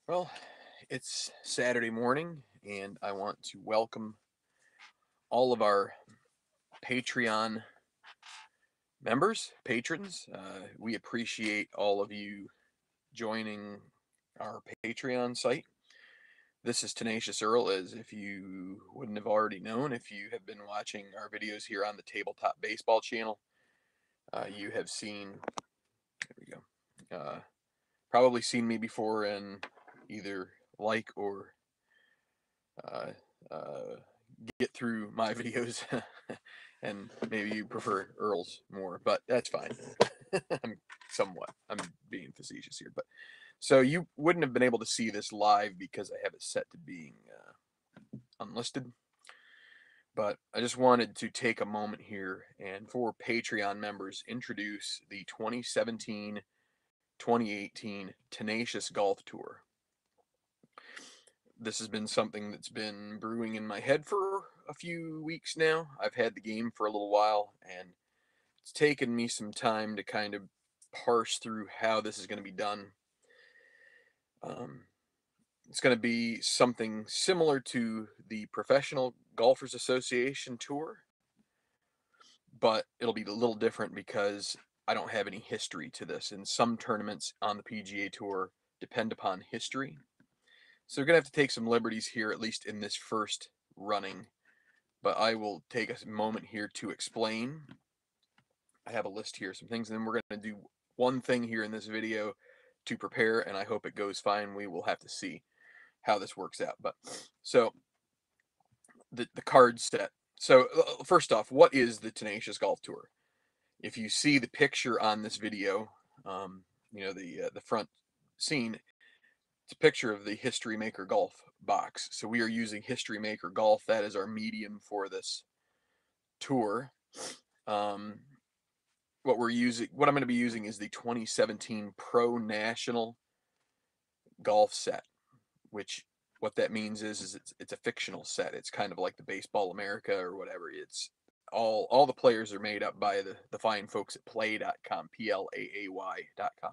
Well, it's Saturday morning, and I want to welcome all of our Patreon members, patrons. We appreciate all of you joining our Patreon site. This is Tenacious Earl, as if you wouldn't have already known, if you have been watching our videos here on the Tabletop Baseball channel, you have seen, there we go, probably seen me before and either like or uh, uh, get through my videos, and maybe you prefer Earl's more, but that's fine. I'm being facetious here, but so you wouldn't have been able to see this live because I have it set to being unlisted. But I just wanted to take a moment here and for Patreon members introduce the 2017-2018 Tenacious Golf Tour. This has been something that's been brewing in my head for a few weeks now. I've had the game for a little while, and it's taken me some time to kind of parse through how this is going to be done. Um, it's going to be something similar to the Professional Golfers Association Tour, but it'll be a little different because I don't have any history to this, and some tournaments on the PGA Tour depend upon history. So we're going to have to take some liberties here, at least in this first running. But I will take a moment here to explain. I have a list here, some things, and then we're going to do one thing here in this video to prepare, and I hope it goes fine. We will have to see how this works out. But so the card set. So first off, what is the Tenacious Golf Tour? If you see the picture on this video, the front scene, it's a picture of the History Maker Golf box. So we are using History Maker Golf. That is our medium for this tour. Um, what I'm going to be using is the 2017 Pro National Golf set, which what that means is it's a fictional set. It's kind of like the Baseball America or whatever. It's all the players are made up by the fine folks at play.com, PLAAY.com.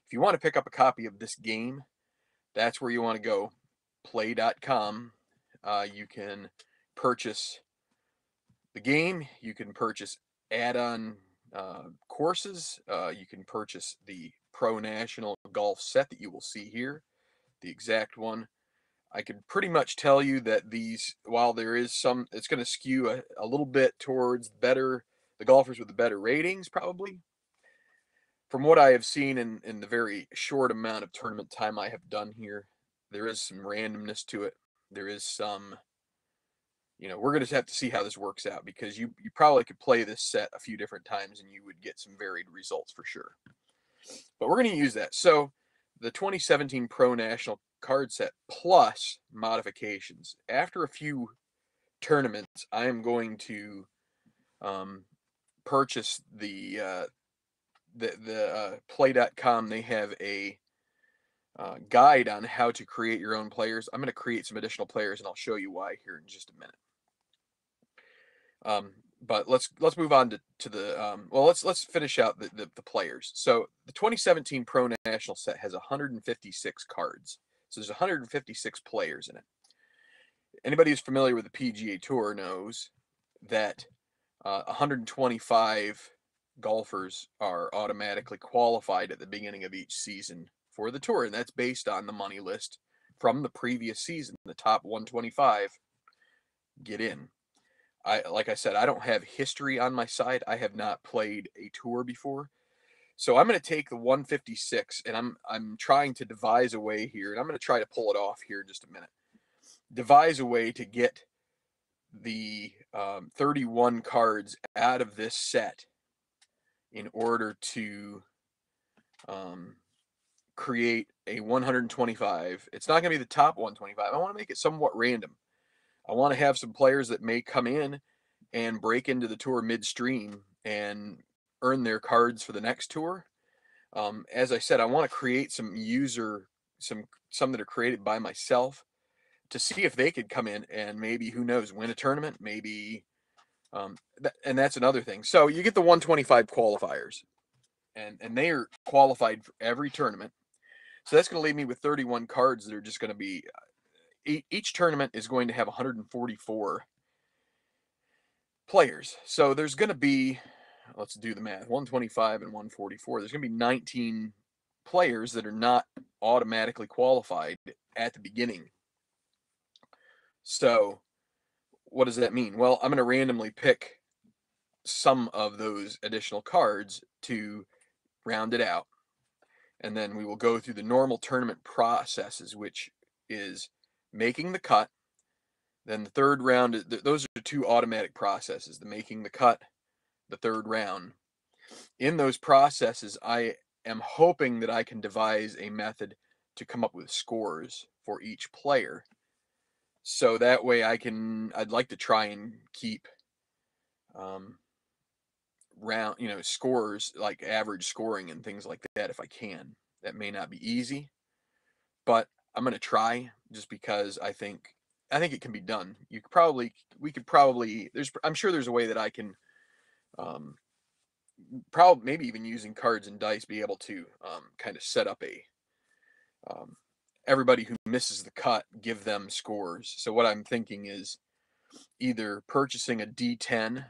If you want to pick up a copy of this game, that's where you want to go, play.com. You can purchase the game. You can purchase add-on courses. You can purchase the Pro National Golf set that you will see here, the exact one. I can pretty much tell you that these, while there is some, it's going to skew a little bit towards the golfers with the better ratings, probably. From what I have seen in the very short amount of tournament time I have done here, there is some randomness to it. There is some, we're going to have to see how this works out because you probably could play this set a few different times and you would get some varied results for sure. But we're going to use that. So the 2017 Pro National card set plus modifications. After a few tournaments, I am going to purchase the play.com. They have a guide on how to create your own players. I'm going to create some additional players, and I'll show you why here in just a minute. But let's move on to the let's finish out the players. So the 2017 Pro National set has 156 cards. So there's 156 players in it. Anybody who's familiar with the PGA Tour knows that 125 golfers are automatically qualified at the beginning of each season for the tour, and that's based on the money list from the previous season. The top 125 get in. Like I said, I don't have history on my side. I have not played a tour before. So I'm going to take the 156 and I'm trying to devise a way here, and I'm going to try to pull it off here in just a minute. Devise a way to get the 31 cards out of this set in order to create a 125. It's not going to be the top 125. I want to make it somewhat random. I want to have some players that may come in and break into the tour midstream and earn their cards for the next tour. As I said, I want to create some that are created by myself to see if they could come in and maybe, who knows, win a tournament, maybe. And that's another thing. So you get the 125 qualifiers, and they are qualified for every tournament. So that's going to leave me with 31 cards that are just going to be, each tournament is going to have 144 players. So there's going to be, let's do the math, 125 and 144. There's going to be 19 players that are not automatically qualified at the beginning. So what does that mean? Well, I'm going to randomly pick some of those additional cards to round it out. And then we will go through the normal tournament processes, which is making the cut. Then the third round, those are two automatic processes, the making the cut, the third round. In those processes, I am hoping that I can devise a method to come up with scores for each player. So that way I'd like to try and keep scores, like average scoring and things like that if I can. That may not be easy, but I'm going to try just because I think it can be done. I'm sure there's a way that I can, probably maybe even using cards and dice, be able to kind of set up everybody who misses the cut, give them scores. So what I'm thinking is either purchasing a D10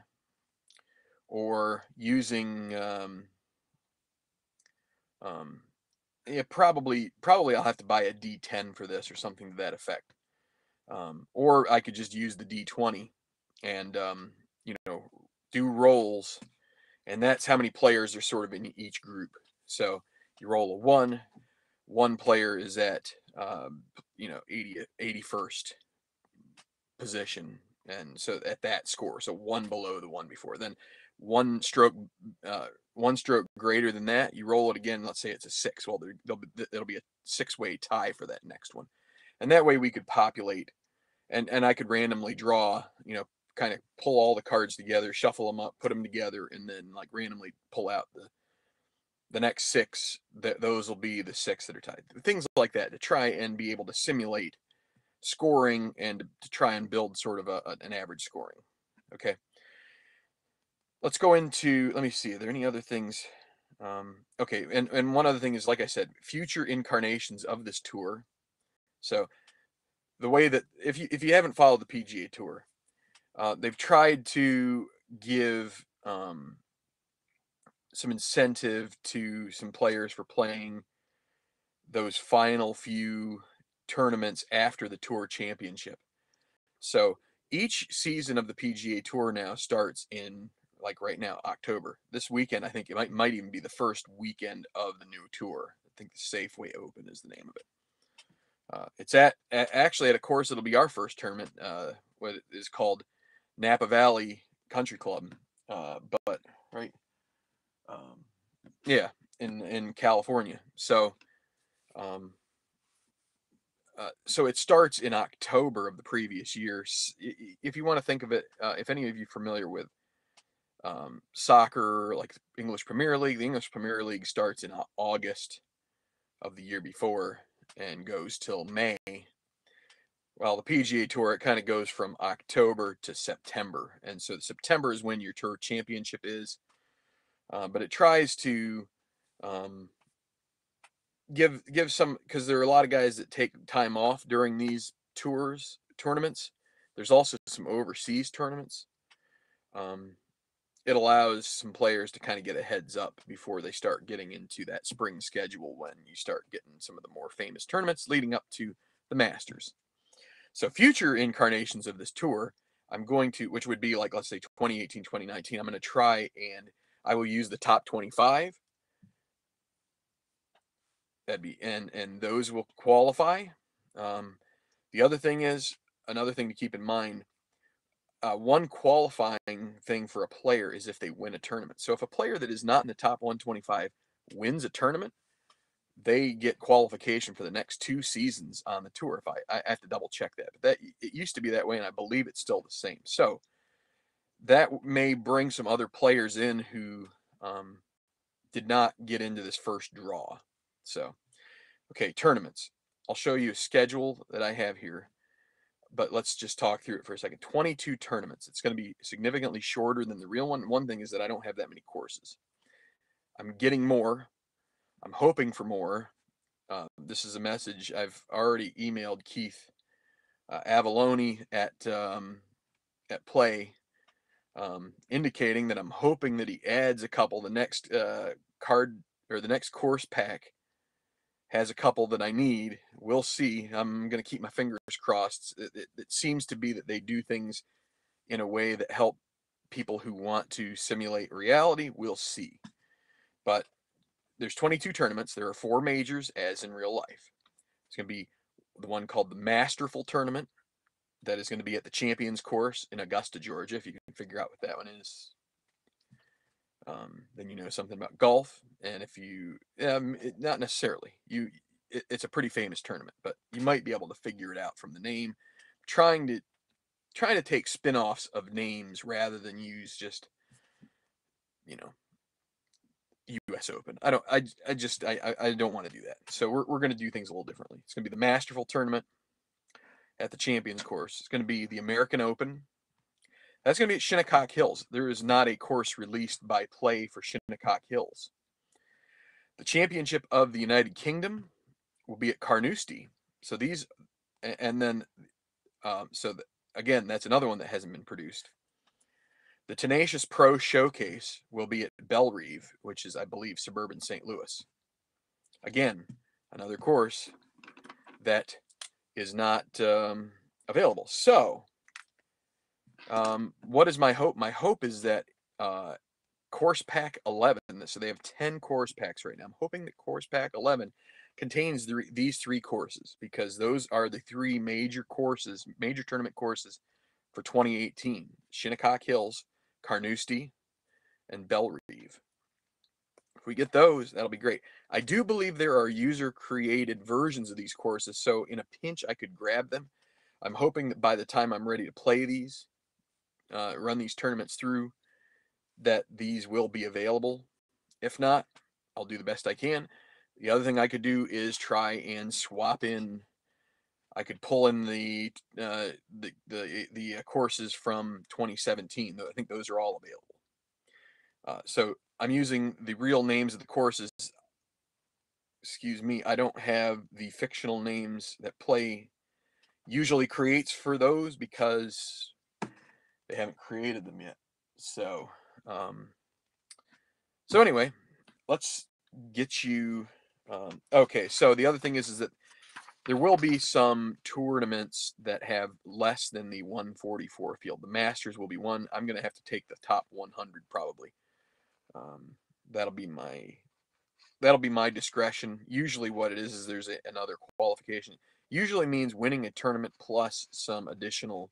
or using, yeah, probably I'll have to buy a D10 for this or something to that effect. Or I could just use the D20 and, do rolls, and that's how many players are sort of in each group. So you roll a one player is at, 81st position, and so at that score, so one below the one before. Then one stroke, one stroke greater than that, you roll it again. Let's say it's a 6. Well, it'll be a 6-way tie for that next one, and that way we could populate, and I could randomly draw, kind of pull all the cards together, shuffle them up, put them together, and then like randomly pull out the next 6. Those will be the 6 that are tied. Things like that to try and be able to simulate scoring and to try and build sort of an average scoring. Okay. Let's go into, let me see, are there any other things? Okay, and one other thing is, like I said, future incarnations of this tour. So the way that, if you haven't followed the PGA Tour, they've tried to give some incentive to some players for playing those final few tournaments after the Tour Championship. So each season of the PGA Tour now starts in, like right now, October. This weekend, I think it might even be the first weekend of the new tour. I think the Safeway Open is the name of it. It's actually at a course that'll be our first tournament. What is called Napa Valley Country Club, but right, yeah, in California. So, so it starts in October of the previous year. If you want to think of it, if any of you are familiar with soccer, like English Premier League, the English Premier League starts in August of the year before and goes till May. Well, the PGA Tour, it kind of goes from October to September, and so September is when your tour championship is. But it tries to give some, because there are a lot of guys that take time off during these tournaments. There's also some overseas tournaments. It allows some players to kind of get a heads up before they start getting into that spring schedule, when you start getting some of the more famous tournaments leading up to the Masters. So future incarnations of this tour, I'm going to, which would be like, let's say 2018, 2019, I'm going to try and I will use the top 25. That'd be, and those will qualify. The other thing is, another thing to keep in mind, one qualifying thing for a player is if they win a tournament. So if a player that is not in the top 125 wins a tournament, they get qualification for the next 2 seasons on the tour. If I have to double check that, but it used to be that way, and I believe it's still the same. So that may bring some other players in who did not get into this first draw. So, okay, tournaments. I'll show you a schedule that I have here, but let's just talk through it for a second. 22 tournaments. It's going to be significantly shorter than the real one. One thing is that I don't have that many courses. I'm getting more. I'm hoping for more. This is a message I've already emailed Keith Avalone at Play, indicating that I'm hoping that he adds a couple. The next card or the next course pack has a couple that I need. We'll see. I'm going to keep my fingers crossed. It seems to be that they do things in a way that help people who want to simulate reality. We'll see. But there's 22 tournaments. There are 4 majors, as in real life. It's going to be the one called the Masterful Tournament. That is going to be at the Champions Course in Augusta, Georgia. If you can figure out what that one is, then you know something about golf. And if you, not necessarily, it's a pretty famous tournament, but you might be able to figure it out from the name. Trying to take spin-offs of names rather than use just, U.S. Open. I don't want to do that. So we're going to do things a little differently. It's going to be the Masterful Tournament at the Champions Course. It's going to be the American Open. That's going to be at Shinnecock Hills. There is not a course released by Play for Shinnecock Hills. The Championship of the United Kingdom will be at Carnoustie. So these, and then, again, that's another one that hasn't been produced. The Tenacious Pro Showcase will be at Bellerive, which is, I believe, suburban St. Louis. Again, another course that is not available. So, what is my hope? My hope is that Course Pack 11, so they have 10 course packs right now. I'm hoping that Course Pack 11 contains these 3 courses, because those are the 3 major tournament courses for 2018. Shinnecock Hills, Carnoustie, and Bellerive. If we get those, that'll be great. I do believe there are user-created versions of these courses, so in a pinch, I could grab them. I'm hoping that by the time I'm ready to play these, run these tournaments through, that these will be available. If not, I'll do the best I can. The other thing I could do is try and swap in. I could pull in the courses from 2017. I think those are all available. So I'm using the real names of the courses. Excuse me, I don't have the fictional names that Play usually creates for those, because they haven't created them yet. So, anyway, let's get you. Okay, so the other thing is that there will be some tournaments that have less than the 144 field. The Masters will be one. I'm going to have to take the top 100 probably. That'll be my discretion. Usually, what it is there's another qualification. Usually means winning a tournament plus some additional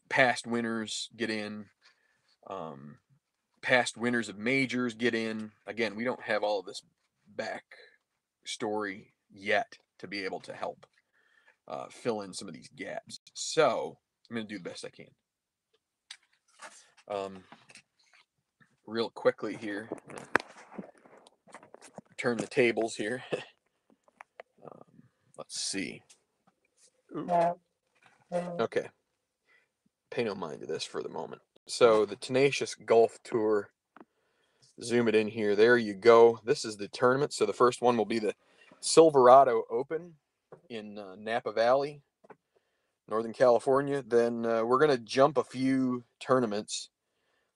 past winners get in. Past winners of majors get in. Again, we don't have all of this back story yet to be able to help fill in some of these gaps. So I'm going to do the best I can. Real quickly here, turn the tables here. Let's see. Okay. Pay no mind to this for the moment. So the Tenacious Golf Tour, zoom it in here. There you go. This is the tournament. So the first one will be the Silverado Open in Napa Valley, Northern California. Then we're going to jump a few tournaments.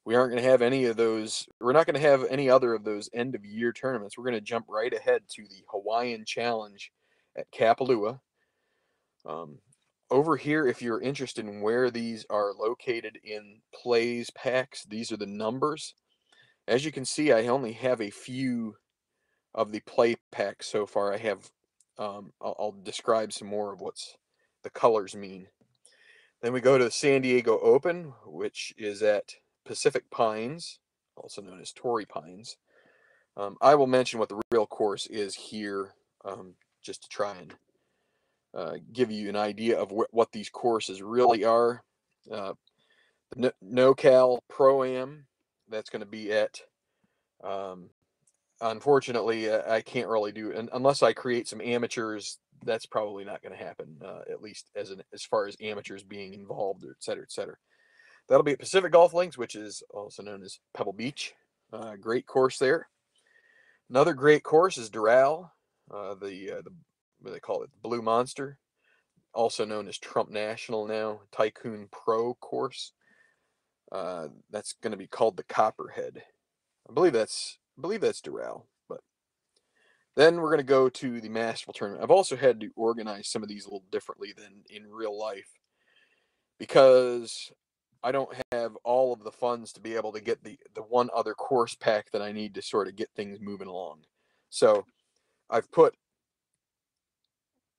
We aren't going to have any of those. We're not going to have any other of those end of year tournaments. We're going to jump right ahead to the Hawaiian Challenge at Kapalua. Over here, if you're interested in where these are located in Plays packs, these are the numbers. As you can see, I only have a few of the play packs so far. I have, I'll describe some more of what's the colors mean. Then we go to the San Diego Open, which is at Pacific Pines, also known as Torrey Pines. I will mention what the real course is here, just to try and give you an idea of what these courses really are. The NoCal Pro-Am, that's going to be at, unfortunately, I can't really do, unless I create some amateurs, that's probably not going to happen, at least as far as amateurs being involved, et cetera, et cetera. That'll be at Pacific Golf Links, which is also known as Pebble Beach. Great course there. Another great course is Doral. what do they call it? The Blue Monster, also known as Trump National now, Tycoon Pro course. That's going to be called the Copperhead. I believe that's Doral. But then we're going to go to the Masterful tournament. I've also had to organize some of these a little differently than in real life because I don't have all of the funds to be able to get the one other course pack that I need to sort of get things moving along. So I've put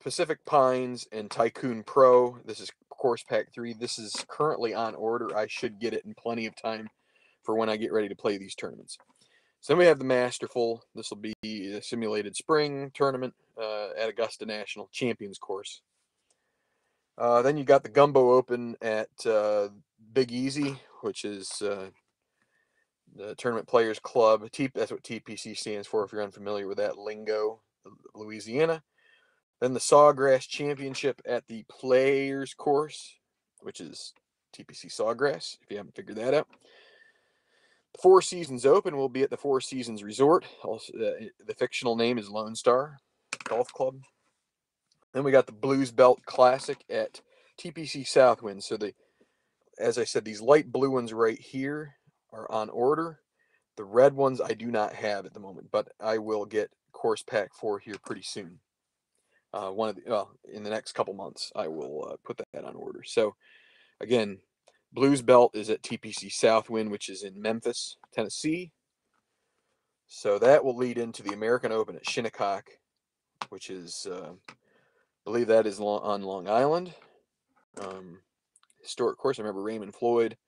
Pacific Pines and Tycoon Pro. This is course pack 3. This is currently on order. I should get it in plenty of time for when I get ready to play these tournaments. So then we have the Masterful. This will be a simulated spring tournament at Augusta National Champions Course. Then you got the Gumbo Open at Big Easy, which is the Tournament Players Club. That's what TPC stands for if you're unfamiliar with that lingo, Louisiana. Then the Sawgrass Championship at the Players Course, which is TPC Sawgrass, if you haven't figured that out. The Four Seasons Open will be at the Four Seasons Resort. Also, the fictional name is Lone Star Golf Club. Then we got the Blues Belt Classic at TPC Southwind. So as I said, these light blue ones right here are on order. The red ones I do not have at the moment, but I will get course pack 4 here pretty soon. In the next couple months, I will put that on order. So again, Blues Belt is at TPC Southwind, which is in Memphis, Tennessee. So that will lead into the American Open at Shinnecock, which is, I believe that is on Long Island. Historic course. I remember Raymond Floyd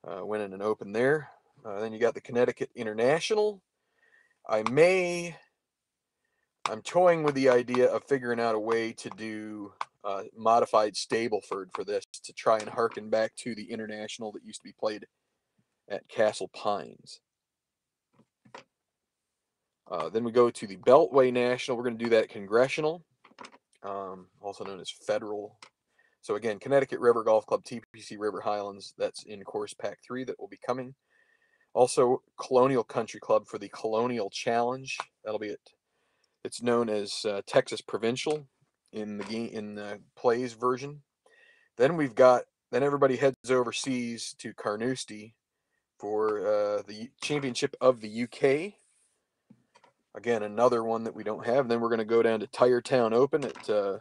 winning an Open there. Then you got the Connecticut International. I'm toying with the idea of figuring out a way to do modified Stableford for this to try and harken back to the international that used to be played at Castle Pines. Then we go to the Beltway National. We're going to do that at Congressional, also known as Federal. So again, Connecticut River Golf Club, TPC River Highlands. That's in course pack 3 that will be coming. Also, Colonial Country Club for the Colonial Challenge. That'll be it's known as Texas Provincial in the plays version. Then everybody heads overseas to Carnoustie for the Championship of the UK. Again, another one that we don't have. Then we're going to go down to Tire Town Open at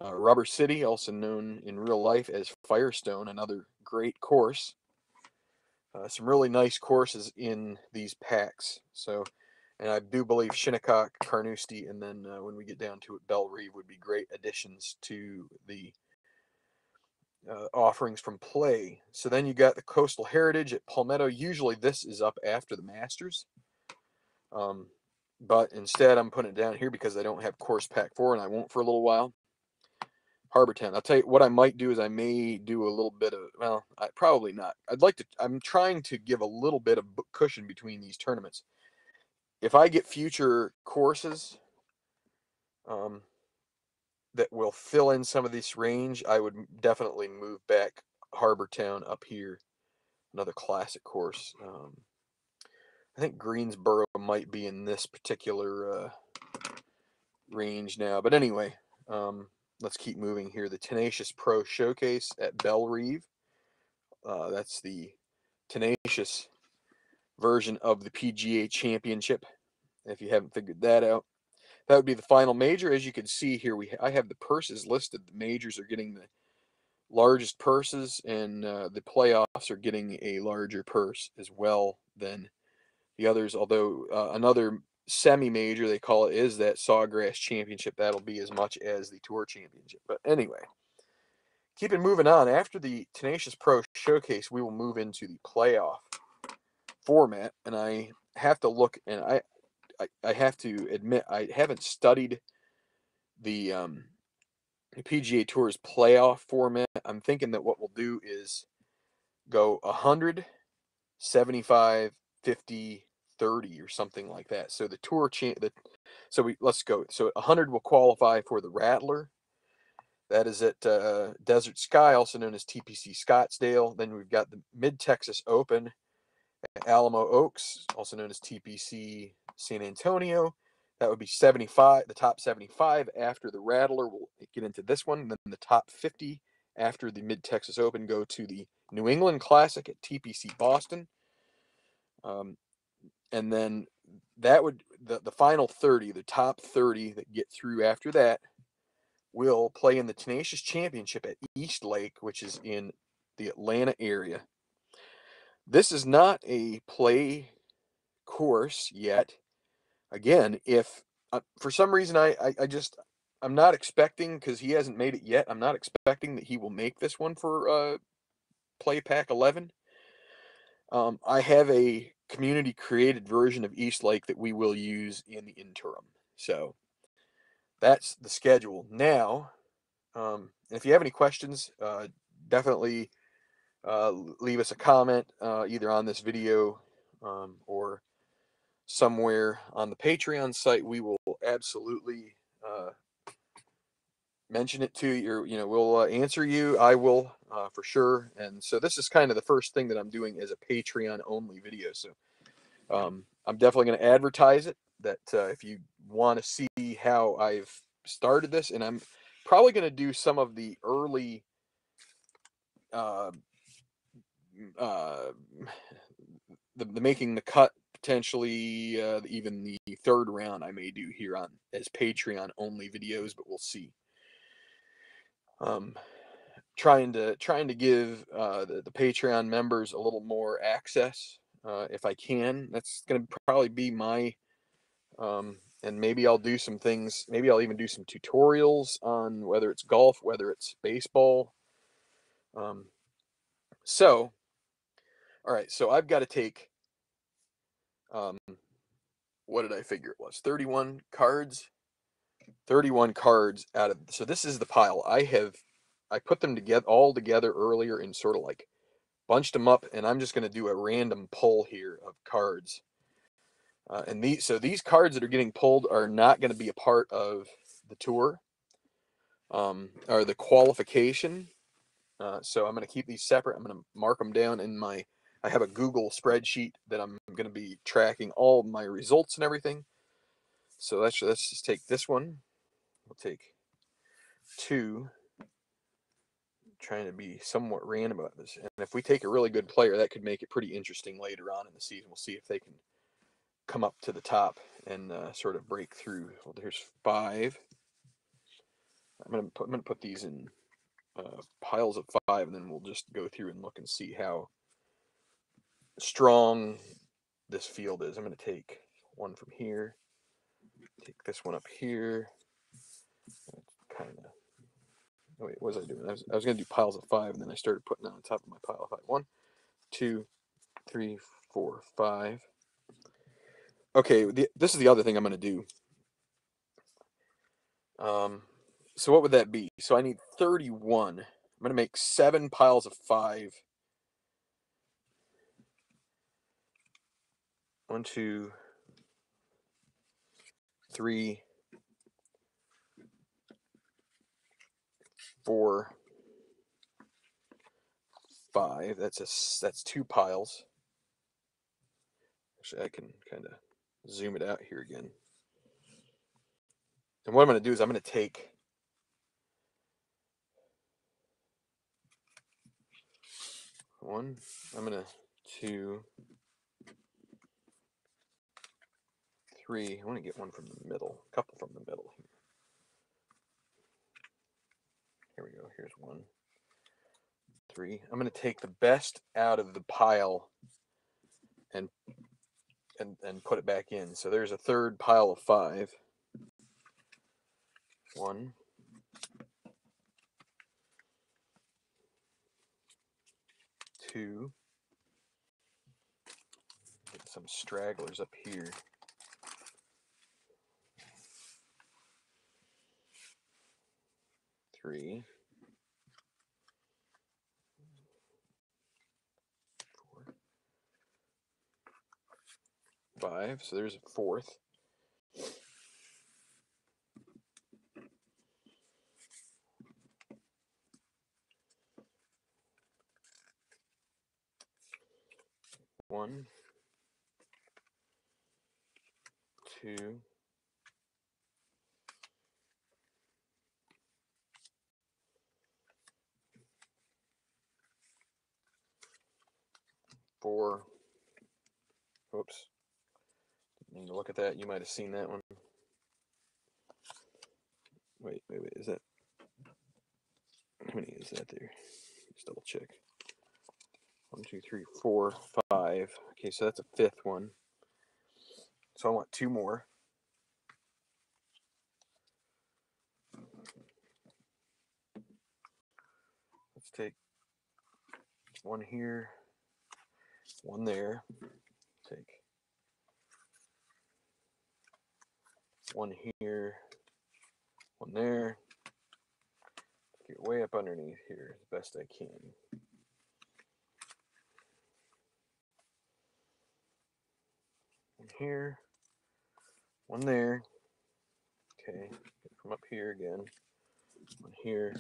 Rubber City, also known in real life as Firestone, another great course. Some really nice courses in these packs. And I do believe Shinnecock, Carnoustie, and then when we get down to it, Belle Reve would be great additions to the offerings from play. So then you got the Coastal Heritage at Palmetto. Usually this is up after the Masters. But instead I'm putting it down here because I don't have course pack 4 and I won't for a little while. Harbortown. I'll tell you what I might do is I may do a little bit of, probably not. I'm trying to give a little bit of cushion between these tournaments. If I get future courses that will fill in some of this range, I would definitely move back Harbortown up here. Another classic course. I think Greensboro might be in this particular range now. But anyway, let's keep moving here. The Tenacious Pro Showcase at Belle Reve. That's the Tenacious version of the PGA Championship, if you haven't figured that out. That would be the final major. As you can see here, I have the purses listed. The majors are getting the largest purses, and the playoffs are getting a larger purse as well than the others. Although another semi-major, they call it, is that Sawgrass Championship. That'll be as much as the Tour Championship. But anyway, keeping moving on. After the Tenacious Pro Showcase, we will move into the playoff format, and I have to look, and I have to admit I haven't studied the PGA Tour's playoff format. I'm thinking that what we'll do is go 100, 75, 50, 30 or something like that. So the tour let's go. So 100 will qualify for the Rattler. That is at Desert Sky, also known as TPC Scottsdale. Then we've got the Mid-Texas Open at Alamo Oaks, also known as TPC San Antonio. That would be 75, the top 75 after the Rattler. We'll get into this one. Then the top 50 after the Mid-Texas Open go to the New England Classic at TPC Boston. And then that would, the final 30, the top 30 that get through after that, will play in the Tenacious Championship at East Lake, which is in the Atlanta area. This is not a play course yet. Again, if for some reason I'm not expecting, because he hasn't made it yet, I'm not expecting that he will make this one for Play Pack 11. I have a community created version of East Lake that we will use in the interim. So that's the schedule. Now, if you have any questions, definitely leave us a comment either on this video or somewhere on the Patreon site. We will absolutely mention it to you. We'll answer you. I will for sure. And so this is kind of the first thing that I'm doing as a Patreon only video. So I'm definitely going to advertise it, that if you want to see how I've started this, and I'm probably going to do some of the early the making the cut, potentially even the third round I may do here on as Patreon only videos, but we'll see. Trying to give the Patreon members a little more access if I can. That's going to probably be my and maybe I'll do some things. Maybe I'll even do some tutorials on whether it's golf, whether it's baseball. So, all right. So I've got to take. What did I figure it was? 31 cards. 31 cards out of. So this is the pile. I put them together all together earlier and sort of like bunched them up, and I'm just going to do a random pull here of cards. And these cards that are getting pulled are not going to be a part of the tour, or the qualification. So I'm going to keep these separate. I'm going to mark them down in my. I have a Google spreadsheet that I'm going to be tracking all my results and everything. So let's just take this one. We'll take 2. Trying to be somewhat random about this. And if we take a really good player, that could make it pretty interesting later on in the season. We'll see if they can come up to the top and sort of break through. Well, there's 5. I'm gonna put these in piles of 5, and then we'll just go through and look and see how strong this field is. I'm gonna take one from here, take this one up here. Kind of. Oh wait, what was I doing? I was gonna do piles of 5, and then I started putting on top of my pile of 5. 1, 2, 3, 4, 5. Okay, this is the other thing I'm gonna do. So what would that be? So I need 31. I'm gonna make 7 piles of 5. 1, 2, 3, 4, 5. That's 2 piles. Actually, I can kind of zoom it out here again. And what I'm going to do is I'm going to take one. I'm going to 2, 3. I want to get one from the middle. A couple from the middle here. Here we go. Here's 1, 3. I'm going to take the best out of the pile and put it back in. So there's a third pile of 5. 1, 2. Get some stragglers up here. 3, 4, 5. So there's a 4th. 1, 2, 4. Oops. Need to look at that. You might have seen that one. Wait. Is that? How many is that there? Just double check. 1, 2, 3, 4, 5. Okay, so that's a 5th one. So I want 2 more. Let's take one here, one there. Take one here, one there. Get way up underneath here as best I can. One here, one there. Okay, from up here again. One here,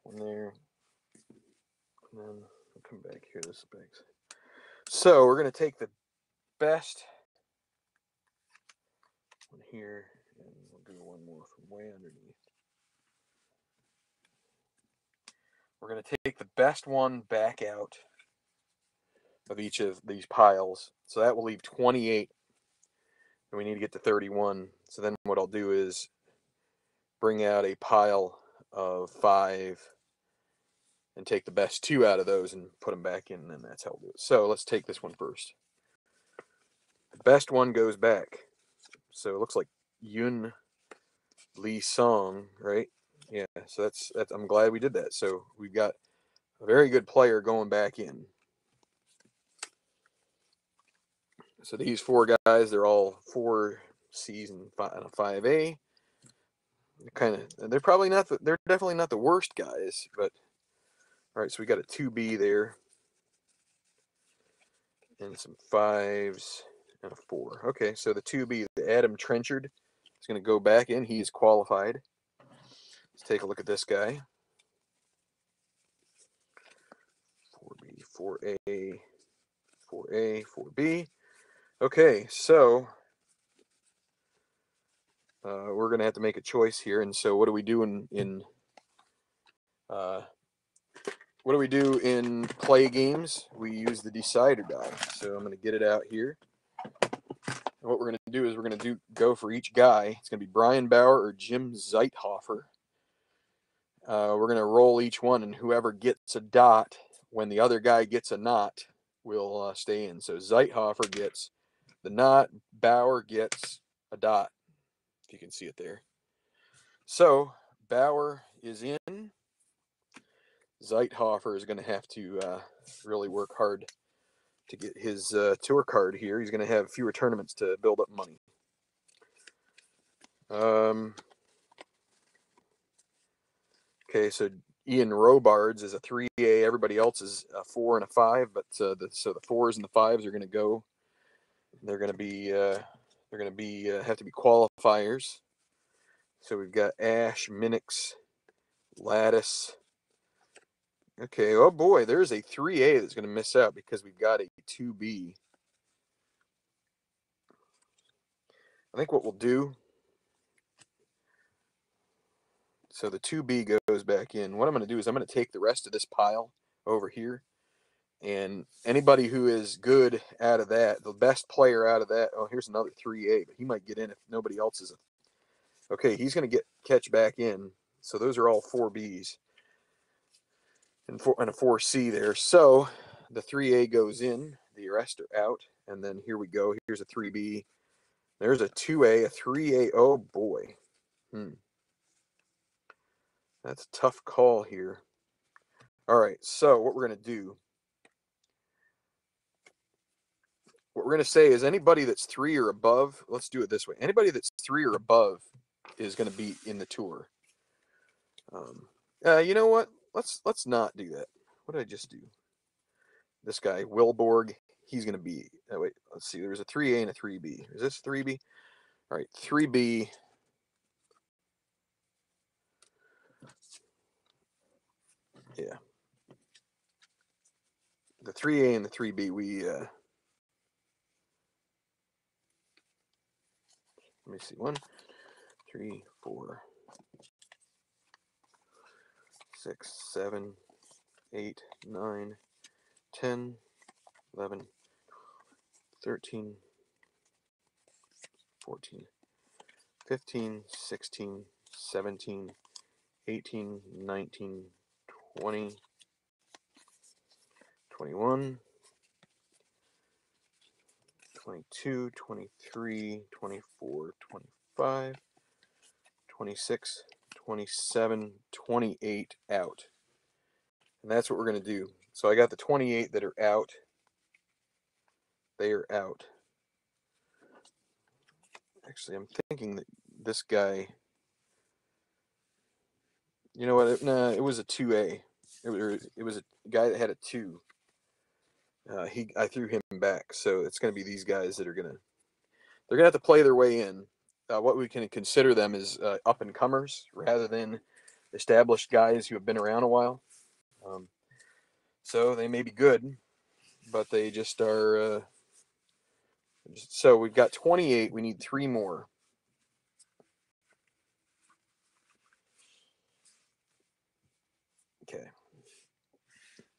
one there. And then I'll come back here. This is back. So we're going to take the best one here, and we'll do one more from way underneath. We're going to take the best one back out of each of these piles. So that will leave 28. And we need to get to 31. So then what I'll do is bring out a pile of 5 and take the best 2 out of those and put them back in, and then that's how we'll do it. So let's take this one first. The best one goes back. So it looks like Yun Lee Song, right? Yeah, so that's I'm glad we did that. So we've got a very good player going back in. So these 4 guys, they're all 4Cs and a 5A. They're probably not they're definitely not the worst guys, but all right, so we got a 2B there and some 5s and a 4. Okay, so the 2B, the Adam Trenchard, is going to go back in. He's qualified. Let's take a look at this guy. 4B, 4A, 4A, 4B. Okay, so we're going to have to make a choice here. And so what do we do in what do we do in play games? We use the decider die. So I'm going to get it out here. And what we're going to do is we're going to go for each guy. It's going to be Brian Bauer or Jim Zeithofer. We're going to roll each one, and whoever gets a dot when the other guy gets a knot will stay in. So Zeithofer gets the knot, Bauer gets a dot, if you can see it there. So Bauer is in. Zeithofer is going to have to really work hard to get his tour card here. He's going to have fewer tournaments to build up money. Okay, so Ian Robards is a 3A. Everybody else is a 4 and a 5, but so the 4s and the 5s are going to go. They're going to be have to be qualifiers. So we've got Ash, Minix, Lattice. Okay, oh boy, there's a 3A that's going to miss out because we've got a 2B. I think what we'll do, so the 2B goes back in. What I'm going to do is I'm going to take the rest of this pile over here, and anybody who is good out of that, the best player out of that, oh, here's another 3A, but he might get in if nobody else is. Okay, he's going to catch back in. So those are all 4Bs. And a 4C there. So the 3A goes in, the rest are out, and then here we go. Here's a 3B. There's a 2A, a 3A. Oh boy. That's a tough call here. All right, so what we're going to do, what we're going to say is anybody that's 3 or above, let's do it this way. Anybody that's 3 or above is going to be in the tour. You know what? Let's not do that. What did I just do? This guy, Wilborg, he's going to be, oh wait, let's see. There's a 3A and a 3B. Is this 3B? All right, 3B. Yeah. The 3A and the 3B, let me see, 1, 3, 4, 6, 7, 8, 9, 10, 11, 13, 14, 15, 16, 17, 18, 19, 20, 21, 22, 23, 24, 25, 26, 27, 28 out. And that's what we're going to do. So I got the 28 that are out. They are out. Actually, I'm thinking that this guy, you know what? No, it was a 2A. It was a guy that had a 2. I threw him back, so it's going to be these guys that are they're gonna have to play their way in. What we can consider them is up and comers rather than established guys who have been around a while. Um, so they may be good, but they just are. So we've got 28. We need 3 more. Okay.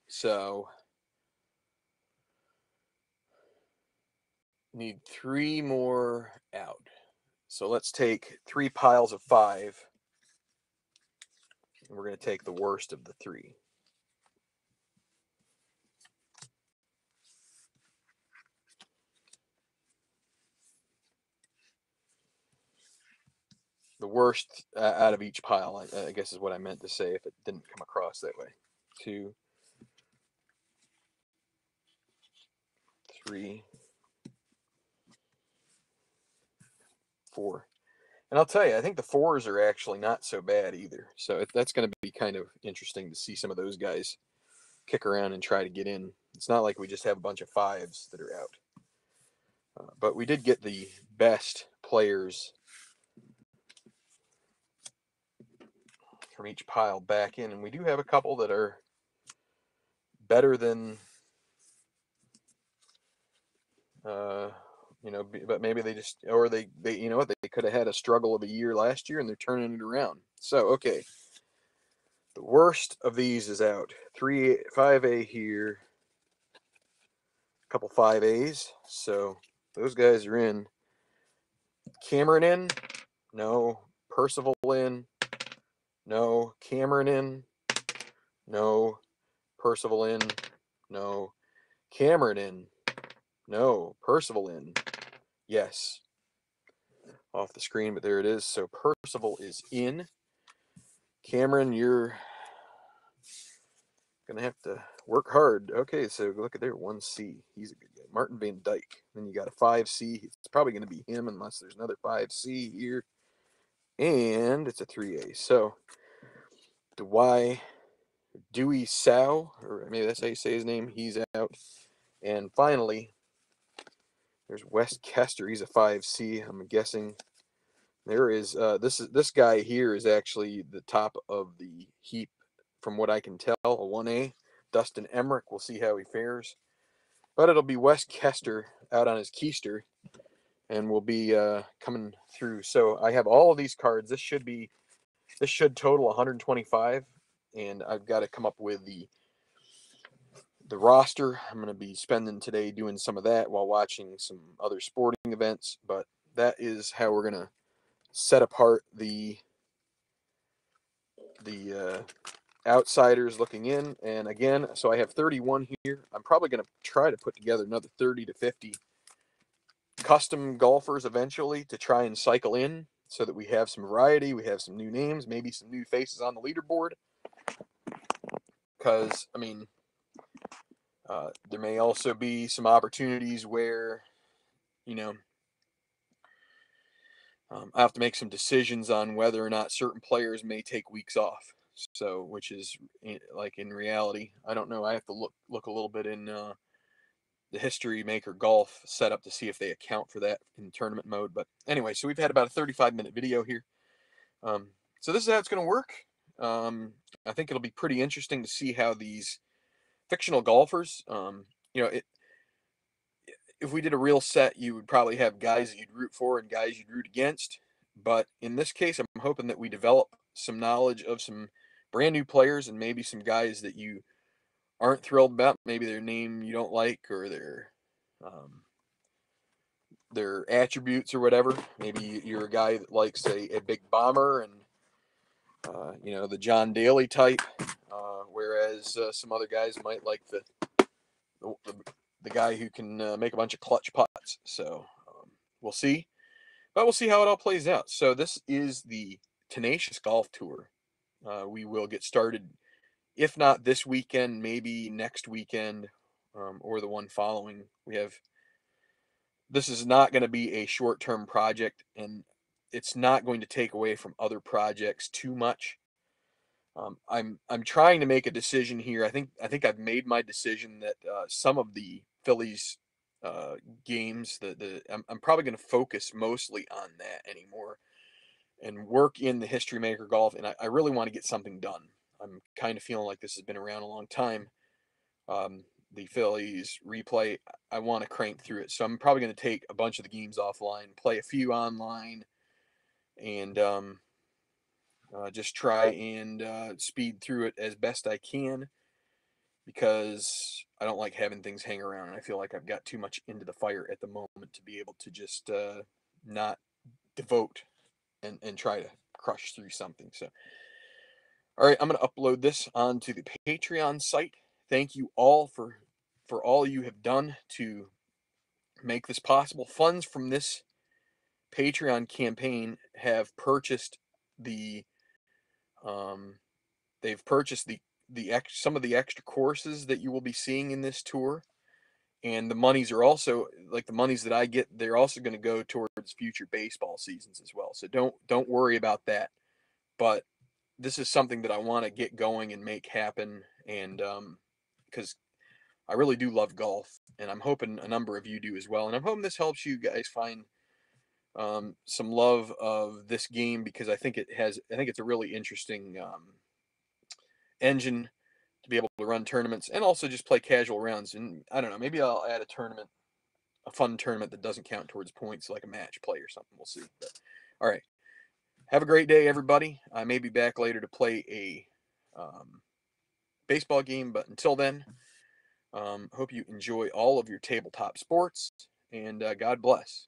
So need 3 more out. So let's take 3 piles of 5. And we're going to take the worst of the 3. The worst out of each pile, I guess is what I meant to say if it didn't come across that way. 2, 3, 4. And I'll tell you, I think the 4s are actually not so bad either. So that's going to be kind of interesting to see some of those guys kick around and try to get in. It's not like we just have a bunch of 5s that are out. But we did get the best players from each pile back in. And we do have a couple that are better than, but maybe they just, or they you know what, they could have had a struggle of a year last year and they're turning it around. So, okay. The worst of these is out. 5A here, a couple 5As. So those guys are in. Cameron in? No. Percival in? No. Cameron in? No. Percival in? No. Cameron in? No. Percival in? Yes. Off the screen, but there it is. So Percival is in. Cameron, you're gonna have to work hard. Okay, so look at there, 1C. He's a good guy. Martin Van Dyke. Then you got a 5C. It's probably gonna be him unless there's another 5C here. And it's a 3A. So Dewey Sow, or maybe that's how you say his name, he's out. And finally, there's Wes Kester. He's a 5C. I'm guessing there is this guy here is actually the top of the heap from what I can tell, a 1A. Dustin Emmerich, we'll see how he fares. But it'll be Wes Kester out on his keister and will be coming through. So I have all of these cards. This should total 125, and I've got to come up with the roster. I'm going to be spending today doing some of that while watching some other sporting events, but that is how we're going to set apart the outsiders looking in. And again, so I have 31 here. I'm probably going to try to put together another 30 to 50 custom golfers eventually to try and cycle in so that we have some variety, we have some new names, maybe some new faces on the leaderboard. Because, I mean, there may also be some opportunities where, you know, I have to make some decisions on whether or not certain players may take weeks off. So, which is like in reality, I don't know. I have to look a little bit in the History Maker Golf setup to see if they account for that in tournament mode. But anyway, so we've had about a 35-minute video here. So this is how it's going to work. I think it'll be pretty interesting to see how these fictional golfers, if we did a real set, you would probably have guys that you'd root for and guys you'd root against. But in this case, I'm hoping that we develop some knowledge of some brand new players and maybe some guys that you aren't thrilled about. Maybe their name you don't like, or um, their attributes or whatever. Maybe you're a guy that likes a big bomber and the John Daly type, whereas some other guys might like the, the, the guy who can make a bunch of clutch putts. So we'll see. But we'll see how it all plays out. So this is the Tenacious Golf Tour. We will get started, if not this weekend, maybe next weekend, or the one following. This is not going to be a short-term project, and it's not going to take away from other projects too much. I'm trying to make a decision here. I think I've made my decision that some of the Phillies uh, games, I'm probably going to focus mostly on that anymore and work in the history maker golf. And I really want to get something done. I'm kind of feeling like this has been around a long time. The Phillies replay, I want to crank through it. So I'm probably going to take a bunch of the games offline, play a few online, and just try and speed through it as best I can, because I don't like having things hang around. And I feel like I've got too much into the fire at the moment to be able to just not devote and try to crush through something. So, all right, I'm going to upload this onto the Patreon site. Thank you all for all you have done to make this possible. Funds from this Patreon campaign have purchased the um, they've purchased some of the extra courses that you will be seeing in this tour, and the monies are also, like, the monies that I get, they're also going to go towards future baseball seasons as well. So don't worry about that. But this is something that I want to get going and make happen, and because I really do love golf, and I'm hoping a number of you do as well. And I'm hoping this helps you guys find some love of this game, because I think it's a really interesting engine to be able to run tournaments and also just play casual rounds. And I don't know, maybe I'll add a fun tournament that doesn't count towards points, like a match play or something. We'll see. But all right, have a great day, everybody. I may be back later to play a baseball game, but until then, hope you enjoy all of your tabletop sports, and God bless.